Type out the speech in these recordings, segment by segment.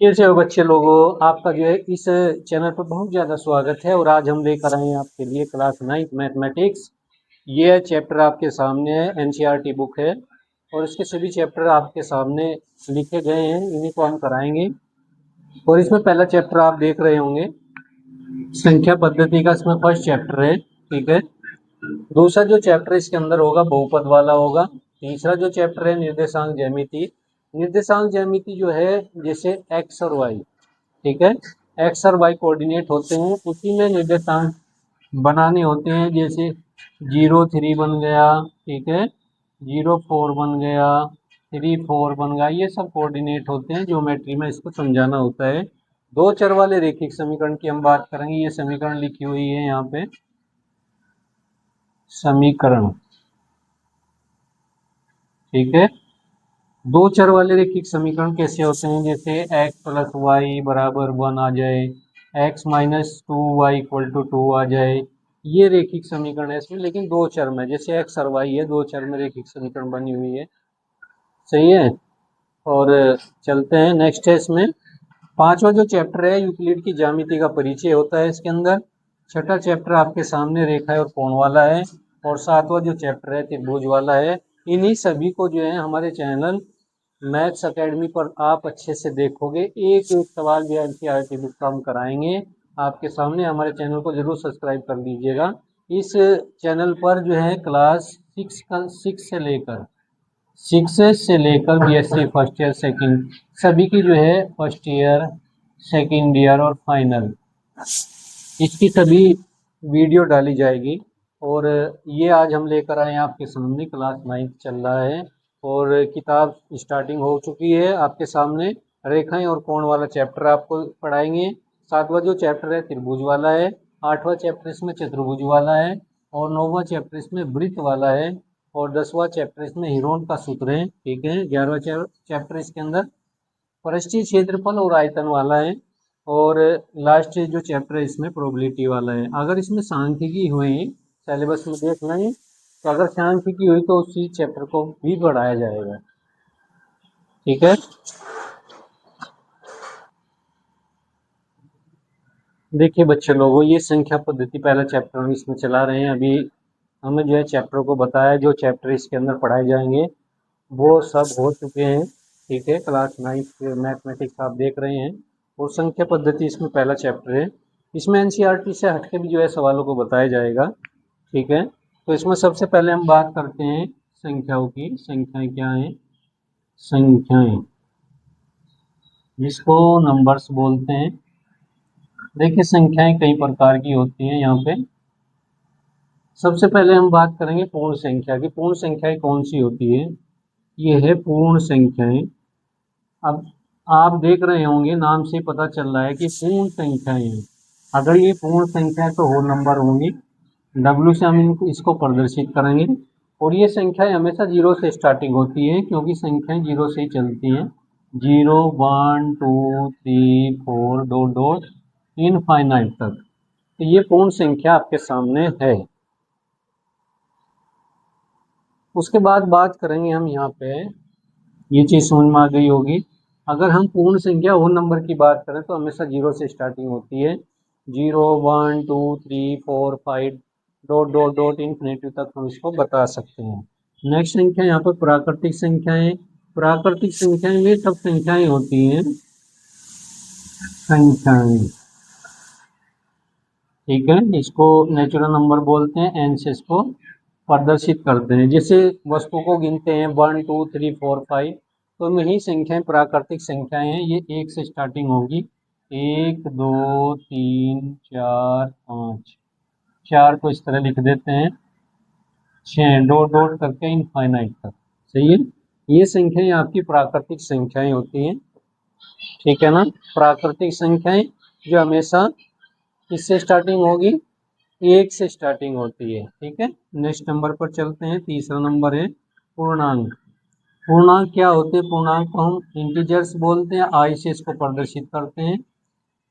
कैसे हो बच्चे लोगों। आपका जो है इस चैनल पर बहुत ज़्यादा स्वागत है और आज हम लेकर आए हैं आपके लिए क्लास 9 मैथमेटिक्स। ये चैप्टर आपके सामने है, एनसीईआरटी बुक है और इसके सभी चैप्टर आपके सामने लिखे गए हैं, इन्हीं को हम कराएंगे। और इसमें पहला चैप्टर आप देख रहे होंगे संख्या पद्धति का, इसमें फर्स्ट चैप्टर है। ठीक है। दूसरा जो चैप्टर इसके अंदर होगा बहुपद वाला होगा। तीसरा जो चैप्टर है निर्देशांक ज्यामिति। निर्देशांक ज्यामिति जो है जैसे एक्स और वाई, ठीक है, एक्स और वाई कोऑर्डिनेट होते हैं, उसी में निर्देशांक बनाने होते हैं। जैसे 0 3 बन गया, ठीक है, 0 4 बन गया, 3 4 बन गया, ये सब कोऑर्डिनेट होते हैं। ज्योमेट्री में इसको समझाना होता है। दो चर वाले रेखिक समीकरण की हम बात करेंगे। ये समीकरण लिखी हुई है यहाँ पे, समीकरण, ठीक है। दो चर वाले रेखिक समीकरण कैसे होते हैं? जैसे x प्लस वाई बराबर 1 आ जाए, x minus 2y equal to 2 आ जाए, ये रेखिक समीकरण है इसमें, लेकिन दो चर में। जैसे x और y है, दो चर में रेखिक समीकरण बनी हुई है। सही है। और चलते हैं नेक्स्ट है इसमें पांचवा जो चैप्टर है यूक्लिड की ज्यामिति का परिचय होता है इसके अंदर। छठा चैप्टर आपके सामने रेखा और कोण वाला है। और सातवां जो चैप्टर है त्रिभुज वाला है। इन्हीं सभी को जो है हमारे चैनल मैथ्स एकेडमी पर आप अच्छे से देखोगे। एक एक सवाल भी एनसीईआरटी बुक का हम कराएंगे आपके सामने। हमारे चैनल को जरूर सब्सक्राइब कर लीजिएगा। इस चैनल पर जो है क्लास 6 से लेकर बीएससी फर्स्ट ईयर सेकंड सभी की जो है फर्स्ट ईयर, सेकंड ईयर और फाइनल, इसकी सभी वीडियो डाली जाएगी। और ये आज हम लेकर आए हैं आपके सामने, क्लास 9 चल रहा है और किताब स्टार्टिंग हो चुकी है आपके सामने। रेखाएं और कोण वाला चैप्टर आपको पढ़ाएंगे। सातवां जो चैप्टर है त्रिभुज वाला है। आठवां चैप्टर इसमें चतुर्भुज वाला है। और नौवां चैप्टर इसमें वृत्त वाला है। और 10वां चैप्टर इसमें हीरोन का सूत्र है। ठीक है। 11वां चैप्टर इसके अंदर पृष्ठीय क्षेत्रफल और आयतन वाला है। और लास्ट जो चैप्टर है इसमें प्रोबेबिलिटी वाला है। अगर इसमें सांख्यिकी हुई, सिलेबस में देख लें, तो अगर सांख्यिकी हुई तो उसी चैप्टर को भी पढ़ाया जाएगा। ठीक है। देखिए बच्चे लोगों, ये संख्या पद्धति पहला चैप्टर हम इसमें चला रहे हैं। अभी हमें जो है चैप्टर को बताया, जो चैप्टर इसके अंदर पढ़ाए जाएंगे वो सब हो चुके हैं। ठीक है। क्लास 9 मैथमेटिक्स आप देख रहे हैं और संख्या पद्धति इसमें पहला चैप्टर है। इसमें एनसीईआरटी से हटके भी जो है सवालों को बताया जाएगा। ठीक है। तो इसमें सबसे पहले हम बात करते हैं संख्याओं की। संख्याएं क्या हैं? संख्याएं, जिसको नंबर्स बोलते हैं। देखिए संख्याएं कई प्रकार की होती हैं यहाँ पे। सबसे पहले हम बात करेंगे पूर्ण संख्या की। पूर्ण संख्याएं कौन सी होती है? ये है पूर्ण संख्याएं। अब आप देख रहे होंगे नाम से पता चल रहा है कि पूर्ण संख्याएं हैं। अगर ये पूर्ण संख्या है तो होल नंबर होंगी। W से हम इसको प्रदर्शित करेंगे। और ये संख्याएं हमेशा जीरो से स्टार्टिंग होती है, क्योंकि संख्याएं जीरो से ही चलती हैं। 0 1 2 3 4 डॉट डॉट इनफाइनाइट तक। तो ये पूर्ण संख्या आपके सामने है। उसके बाद बात करेंगे हम यहाँ पे, ये चीज़ समझ में आ गई होगी। अगर हम पूर्ण संख्या होल नंबर की बात करें तो हमेशा जीरो से स्टार्टिंग होती है। 0 1 2 3 4 5 डॉट डॉट डॉट इन्फिनिटी तक हम इसको बता सकते हैं। नेक्स्ट संख्या यहाँ पर प्राकृतिक संख्याएं। प्राकृतिक संख्याएं में सब संख्याएं होती हैं, संख्याएं, ठीक है। इसको नेचुरल नंबर बोलते हैं। एन से इसको प्रदर्शित करते हैं। जैसे वस्तु को गिनते हैं 1 2 3 4 5, तो यही संख्याएं प्राकृतिक संख्याएं हैं। ये एक से स्टार्टिंग होगी। 1 2 3 4 5, चार को इस तरह लिख देते हैं, 6 डॉट डॉट करके इनफाइनाइट तक। सही है। ये संख्याएं आपकी प्राकृतिक संख्याएं होती हैं। ठीक है ना। प्राकृतिक संख्याएं जो हमेशा किससे स्टार्टिंग होगी? एक से स्टार्टिंग होती है। ठीक है। नेक्स्ट नंबर पर चलते हैं। तीसरा नंबर है पूर्णांक। पूर्णांक क्या होते हैं? पूर्णांक को हम इंटीजर्स बोलते हैं। आई से इसको प्रदर्शित करते हैं।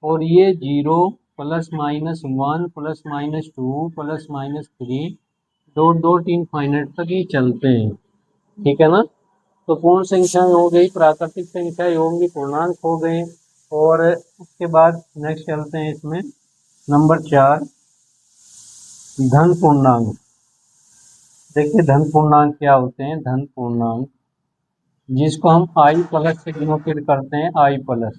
और ये 0 plus minus 1 plus minus 2 plus minus 3 dot dot infinite तक ही चलते हैं। ठीक है ना। तो पूर्ण संख्याएं हो गई, प्राकृतिक संख्याएं होंगी, पूर्णांक हो गए। और उसके बाद नेक्स्ट चलते हैं इसमें नंबर 4 धन पूर्णांक। देखिए धन पूर्णांक क्या होते हैं। धन पूर्णांक जिसको हम आई प्लस से डिनोटेट करते हैं, आई प्लस।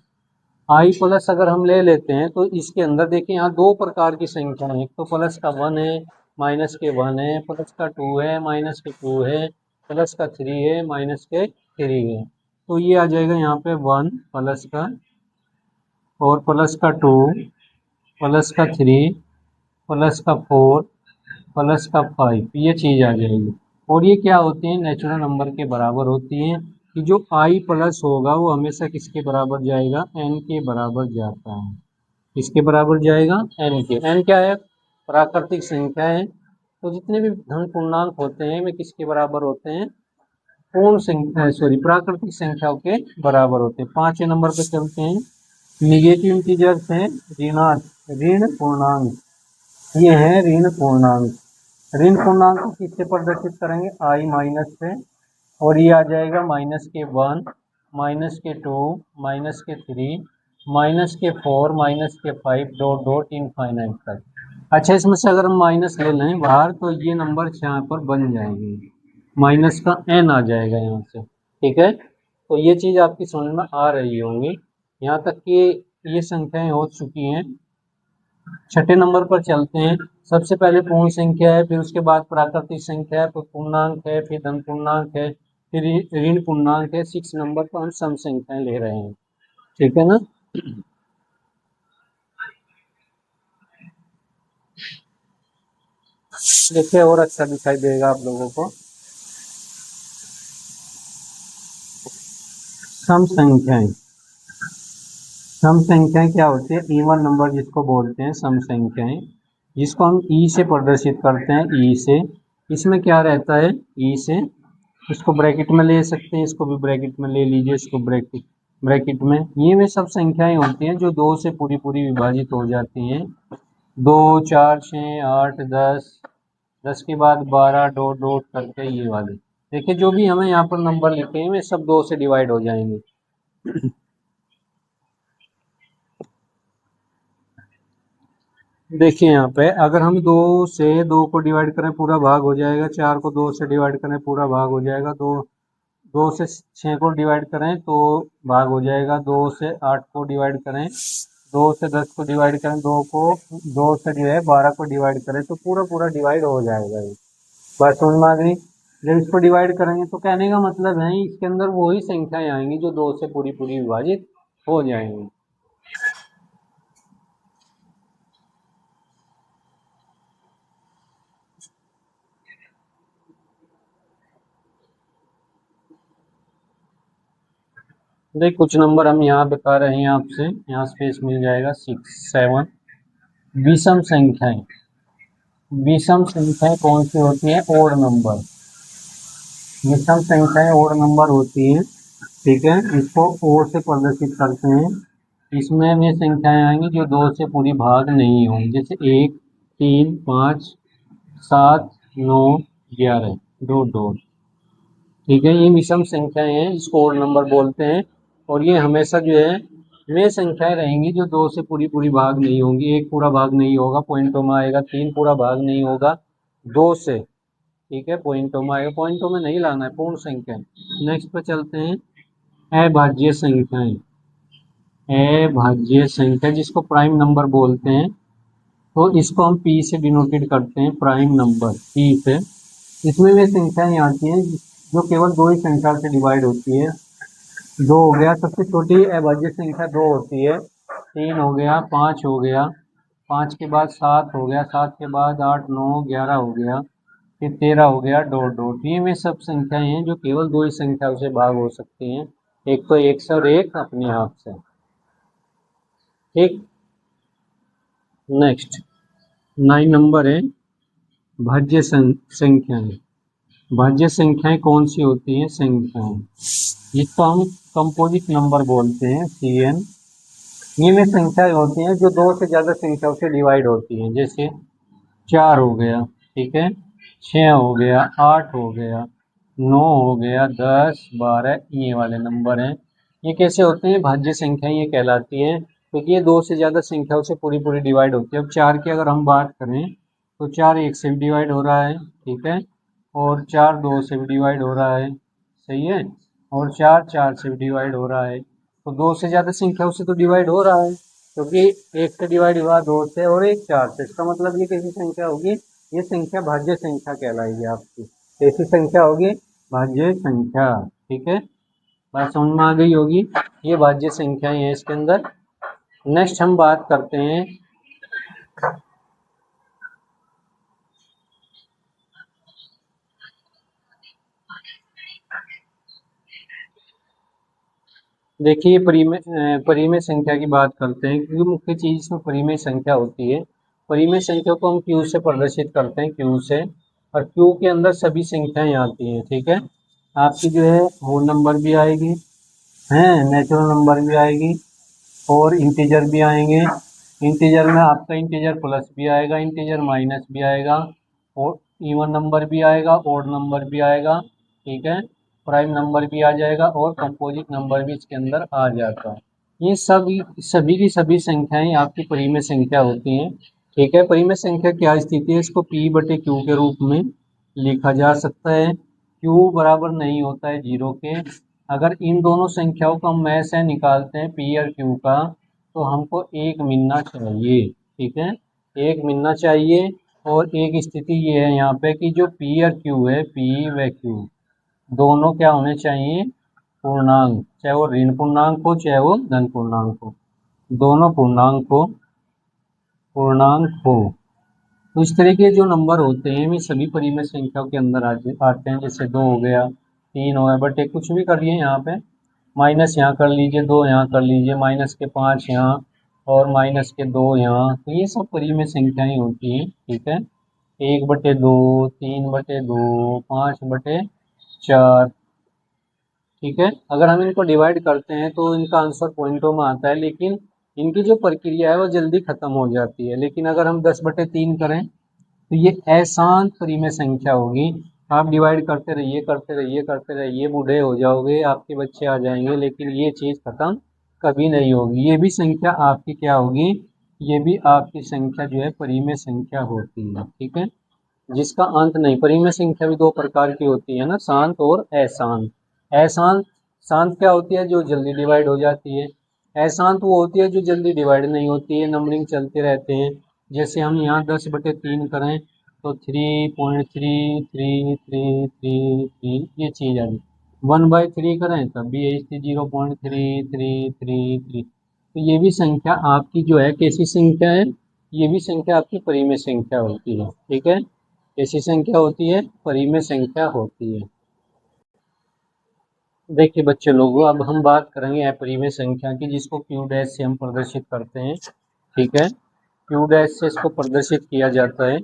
आई प्लस अगर हम ले लेते हैं तो इसके अंदर देखिए यहाँ दो प्रकार की संख्या है। एक तो प्लस का 1 है, माइनस के 1 है, प्लस का 2 है, माइनस के 2 है, प्लस का 3 है, माइनस के 3 है। तो ये आ जाएगा यहाँ पे 1 प्लस का, और प्लस का 2, प्लस का 3, प्लस का 4, प्लस का 5, ये चीज़ आ जाएगी। और ये क्या होती है, नेचुरल नंबर के बराबर होती है कि जो आई प्लस होगा वो हमेशा किसके बराबर जाएगा, एन के बराबर जाता है। किसके बराबर जाएगा, एन के। एन क्या है, प्राकृतिक संख्या है। तो जितने भी धन पूर्णांक होते हैं वे किसके बराबर होते हैं, पूर्ण संख्या, सॉरी प्राकृतिक संख्याओं के बराबर होते हैं। 5वें नंबर पे चलते हैं। निगेटिव इंटीजर्स हैं ऋण पूर्णांक। ये है ऋण पूर्णांक। ऋण पूर्णांक को किससे प्रदर्शित करेंगे, आई माइनस से। और ये आ जाएगा माइनस के 1, माइनस के 2, माइनस के 3, माइनस के 4, माइनस के 5, डॉट डॉट इनफाइनाइट तक। अच्छा, इसमें से अगर हम माइनस ले लें बाहर तो ये नंबर यहाँ पर बन जाएंगे, माइनस का एन आ जाएगा यहाँ से। ठीक है, तो ये चीज़ आपकी समझ में आ रही होंगी। यहाँ तक कि ये संख्याएं हो चुकी हैं। छठे नंबर पर चलते हैं। सबसे पहले पूर्ण संख्या है, फिर उसके बाद प्राकृतिक संख्या है, फिर पूर्णांक है, फिर धन पूर्णांक है, फिर ऋण पूर्णांक है। 6 नंबर पर हम सम संख्याएं ले रहे हैं। ठीक है ना। देखिए और अच्छा दिखाई देगा आप लोगों को। सम संख्याएं, सम संख्याएं क्या होती है, इवन नंबर जिसको बोलते हैं सम संख्याएं, जिसको हम ई से प्रदर्शित करते हैं, ई से। इसमें क्या रहता है, ई से इसको ब्रैकेट में ले सकते हैं, इसको भी ब्रैकेट में ले लीजिए, इसको ब्रैकेट ब्रैकेट में। ये वे सब संख्याएं होती हैं जो 2 से पूरी पूरी विभाजित हो जाती हैं। 2, 4, 6, 8, 10, 10 के बाद 12, डॉट डॉट करके ये वाले। देखिए जो भी हमें यहाँ पर नंबर लिखे हैं वे सब 2 से डिवाइड हो जाएंगे। देखिए यहाँ पे अगर हम 2 से 2 को डिवाइड करें पूरा भाग हो जाएगा, 4 को 2 से डिवाइड करें पूरा भाग हो जाएगा, 2 से 6 को डिवाइड करें तो भाग हो जाएगा, 2 से 8 को डिवाइड करें, 2 से 10 को डिवाइड करें, 2 से जो है 12 को डिवाइड करें तो पूरा पूरा डिवाइड हो जाएगा। ये बात समझ में आ गई। जब इसको डिवाइड करेंगे तो कहने का मतलब है इसके अंदर वही संख्याएं आएंगी जो 2 से पूरी पूरी विभाजित हो जाएंगी। देख कुछ नंबर हम यहाँ बता रहे हैं आपसे, यहाँ स्पेस मिल जाएगा 6, 7। विषम संख्याएं, विषम संख्याएं कौन सी होती हैं, ओड नंबर। विषम संख्याएं ओड नंबर होती हैं। ठीक है, इसको ओड से प्रदर्शित करते हैं। इसमें वे संख्याएं आएंगी जो 2 से पूरी भाग नहीं होंगी, जैसे 1, 3, 5, 7, 9, 11, डॉट डॉट। ठीक है, ये विषम संख्याएं हैं, इसको ओड नंबर बोलते हैं। और ये हमेशा जो है वे संख्याएं रहेंगी जो 2 से पूरी पूरी भाग नहीं होंगी। 1 पूरा भाग नहीं होगा, पॉइंटों में आएगा। 3 पूरा भाग नहीं होगा 2 से। ठीक है, पॉइंटों में आएगा, पॉइंटों में नहीं लाना है, पूर्ण संख्या। नेक्स्ट पे चलते हैं, अभाज्य संख्याएं। अभाज्य संख्या जिसको प्राइम नंबर बोलते हैं, तो इसको हम पी से डिनोटेड करते हैं, प्राइम नंबर पी से। इसमें वे संख्याएं आती हैं जो केवल 2 ही संख्या से डिवाइड होती है। 2 हो गया, सबसे छोटी अभाज्य संख्या 2 होती है। 3 हो गया, 5 हो गया, 5 के बाद 7 हो गया, 7 के बाद 8, 9, 11 हो गया, फिर 13 हो गया, डॉट डॉट। ये में सब संख्याएं हैं जो केवल 2 ही संख्याओं से भाग हो सकती हैं, एक तो 1 से और एक अपने आप से। ठीक, नेक्स्ट 9 नंबर है भाज्य संख्याएं। भाज्य संख्याएं कौन सी होती हैं, संख्याएं जिसको हम कंपोजिट नंबर बोलते हैं, CN। ये वे संख्याएं होती हैं जो 2 से ज़्यादा संख्याओं से डिवाइड होती हैं, जैसे 4 हो गया, ठीक है, 6 हो गया, 8 हो गया, 9 हो गया, 10, 12, ये वाले नंबर हैं। ये कैसे होते हैं? भाज्य संख्याएं ये कहलाती हैं, क्योंकि ये दो से ज़्यादा संख्याओं से पूरी पूरी डिवाइड होती है। अब चार की अगर हम बात करें तो चार एक से भी डिवाइड हो रहा है, ठीक है, और चार दो से भी डिवाइड हो रहा है, सही है, और चार चार से भी डिवाइड हो रहा है। तो दो से ज़्यादा संख्याओं से तो डिवाइड हो रहा है, क्योंकि एक से डिवाइड हुआ दो से और एक चार से। इसका मतलब ये कैसी संख्या होगी? ये संख्या भाज्य संख्या कहलाएगी आपकी। कैसी संख्या होगी? भाज्य संख्या, ठीक है, बात समझ में आ गई होगी। ये भाज्य संख्याएं हैं इसके अंदर। नेक्स्ट हम बात करते हैं देखिए परिमेय संख्या की बात करते हैं, क्योंकि मुख्य चीज इसमें परिमेय संख्या होती है। परिमेय संख्या को हम क्यू से प्रदर्शित करते हैं, क्यू से, और क्यू के अंदर सभी संख्याएं आती हैं, ठीक है। आपकी जो है होल नंबर भी आएगी, है नेचुरल नंबर भी आएगी, और इंटीजर भी आएंगे। इंटीजर में आपका इंटीजर प्लस भी आएगा, इंटीजर माइनस भी आएगा, और इवन नंबर भी आएगा, ओड नंबर भी आएगा, ठीक है, प्राइम नंबर भी आ जाएगा, और कंपोजिट नंबर भी इसके अंदर आ जाता है। ये सभी सभी की सभी संख्याएं आपकी परिमेय संख्या होती हैं, ठीक है। परिमेय संख्या क्या स्थिति है? इसको पी बटे क्यू के रूप में लिखा जा सकता है। क्यू बराबर नहीं होता है जीरो के। अगर इन दोनों संख्याओं का हम में से निकालते हैं पी और क्यू का, तो हमको एक मिलना चाहिए, ठीक है, एक मिलना चाहिए। और एक स्थिति ये है यहाँ पे कि जो पी और क्यू है, पी व क्यू दोनों क्या होने चाहिए? पूर्णांक, चाहे वो ऋण पूर्णांक हो चाहे वो धन पूर्णांक हो, दोनों पूर्णांक हो। तो इस तरह के जो नंबर होते हैं वे सभी परिमेय संख्याओं के अंदर आते हैं। जैसे दो हो गया, तीन हो गया, बट एक कुछ भी करिए यहाँ पे, माइनस यहाँ कर लीजिए, दो यहाँ कर लीजिए, माइनस के पाँच यहाँ, और माइनस के दो यहाँ, तो ये सब परिमेय संख्याएं होती हैं, ठीक है। एक बटे दो, तीन बटे दो, पाँच बटे चार, ठीक है। अगर हम इनको डिवाइड करते हैं तो इनका आंसर पॉइंटों में आता है, लेकिन इनकी जो प्रक्रिया है वो जल्दी खत्म हो जाती है। लेकिन अगर हम 10/3 करें तो ये अशांत परिमेय संख्या होगी। आप डिवाइड करते रहिए करते रहिए करते रहिए, बूढ़े हो जाओगे, आपके बच्चे आ जाएंगे, लेकिन ये चीज़ खत्म कभी नहीं होगी। ये भी संख्या आपकी क्या होगी? ये भी आपकी संख्या जो है परिमेय संख्या होती है, ठीक है, जिसका अंत नहीं। परिमेय संख्या भी दो प्रकार की होती है ना, शांत और अशांत। अशांत, शांत क्या होती है? जो जल्दी डिवाइड हो जाती है। अशांत वो होती है जो जल्दी डिवाइड नहीं होती है, नंबरिंग चलते रहते हैं। जैसे हम यहाँ 10/3 करें तो 3.333333 ये चीज़ आ गई। 1/3 करें तब भी यही थी, 0.3333। तो ये भी संख्या आपकी जो है कैसी संख्या है? ये भी संख्या आपकी परिमेय संख्या होती है, ठीक है। कैसी संख्या होती है? परिमेय संख्या होती है। देखिए बच्चे लोगों, अब हम बात करेंगे अपरिमेय संख्या की, जिसको क्यू डैश से हम प्रदर्शित करते हैं, ठीक है। क्यू डैश से इसको प्रदर्शित किया जाता है।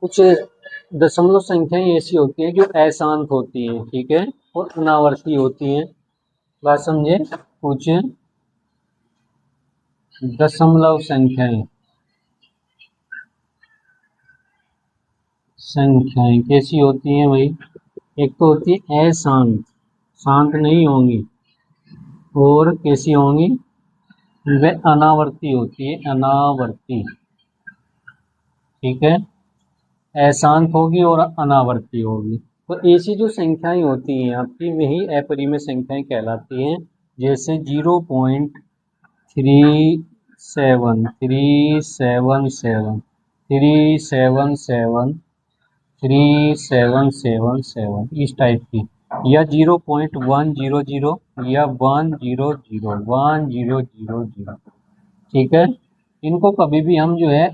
कुछ दशमलव संख्याएं ऐसी होती हैं जो अशांत होती हैं, ठीक है, और अनावर्ती होती हैं। बात समझे? कुछ दशमलव संख्याएं कैसी होती हैं भाई? एक तो होती है अशांत, शांत नहीं होंगी, और कैसी होंगी? वे अनावर्ती होती है, अनावर्ती, ठीक है, अशांत होगी और अनावर्ती होगी। तो ऐसी जो संख्याएं होती हैं आपकी, वही अपरिमेय संख्याएं कहलाती हैं। जैसे 0.3737373737 इस टाइप की, या 0.100, या 100 100, ठीक है। इनको कभी भी हम जो है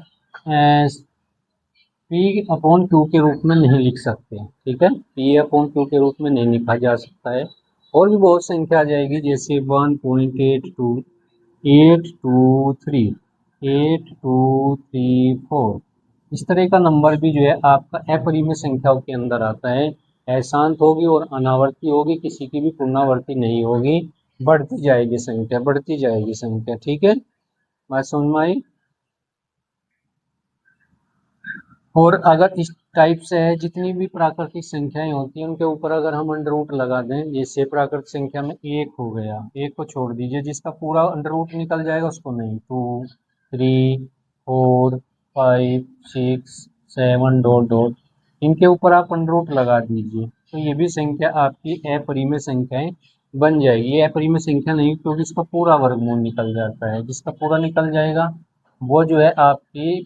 पी अपॉन क्यू के रूप में नहीं लिख सकते, ठीक है, पी अपॉन क्यू के रूप में नहीं लिखा जा सकता है। और भी बहुत संख्या आ जाएगी, जैसे 1.8283 8234, इस तरह का नंबर भी जो है आपका अपरिमेय संख्याओं के अंदर आता है। अशांत होगी और अनावर्ती होगी, किसी की भी पुनरावर्ती नहीं होगी, बढ़ती जाएगी संख्या, बढ़ती जाएगी संख्या, ठीक है। बात समझ में आई? और अगर इस टाइप से है, जितनी भी प्राकृतिक संख्याएं होती हैं उनके ऊपर अगर हम अंडर रूट लगा दें, जैसे प्राकृतिक संख्या में एक हो गया, एक को छोड़ दीजिए, जिसका पूरा अंडर रूट निकल जाएगा उसको नहीं, 2 3 4 5 6 7 डॉट डॉट, इनके ऊपर आप अंडर रूट लगा दीजिए, तो ये भी संख्या आपकी अपरिमेय संख्याएं बन जाएगी। ये अपरिमेय संख्या नहीं, क्योंकि इसका पूरा वर्गमूल निकल जाता है, जिसका पूरा निकल जाएगा वो जो है आपकी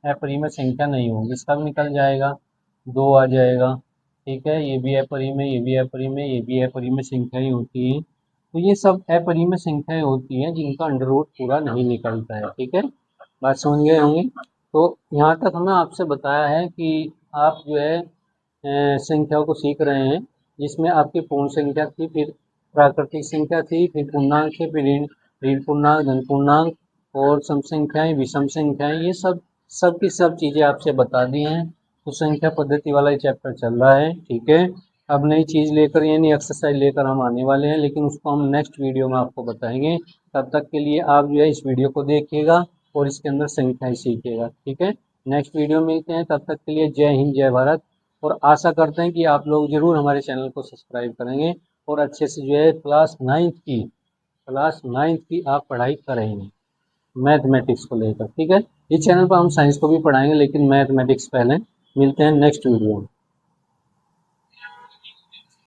अपरिमेय संख्या नहीं होगी। इसका भी निकल जाएगा, 2 आ जाएगा। ठीक है, ये भी अपरिमेय, ये भी अपरिमेय, ये भी अपरिमेय संख्याएं होती हैं। तो ये सब अपरिमेय संख्याएं होती हैं जिनका अंडर रूट पूरा नहीं निकलता है। ठीक है, बात समझ गए होंगे। तो यहाँ तक हमने आपसे बताया है कि आप जो है संख्याओं को सीख रहे हैं, जिसमें आपकी पूर्ण संख्या थी, फिर प्राकृतिक संख्या थी, फिर पूर्णांक थे, फिर ऋण पूर्णांक, धन पूर्णांक और सम संख्याएं, विषम संख्याएं, ये सब की सब चीजें आपसे बता दी हैं। तो संख्या पद्धति वाला ये चैप्टर चल रहा है। ठीक है, अब नई चीज लेकर यानी एक्सरसाइज लेकर हम आने वाले हैं, लेकिन उसको हम नेक्स्ट वीडियो में आपको बताएंगे। तब तक के लिए आप जो है इस वीडियो को देखिएगा और इसके अंदर संख्याएं सीखिएगा। ठीक है, नेक्स्ट वीडियो में मिलते हैं, तब तक के लिए जय हिंद, जय भारत। और आशा करते हैं कि आप लोग जरूर हमारे चैनल को सब्सक्राइब करेंगे और अच्छे से जो है क्लास 9th की आप पढ़ाई करेंगे मैथमेटिक्स को लेकर। ठीक है, इस चैनल पर हम साइंस को भी पढ़ाएंगे, लेकिन मैथमेटिक्स पहले। मिलते हैं नेक्स्ट वीडियो में।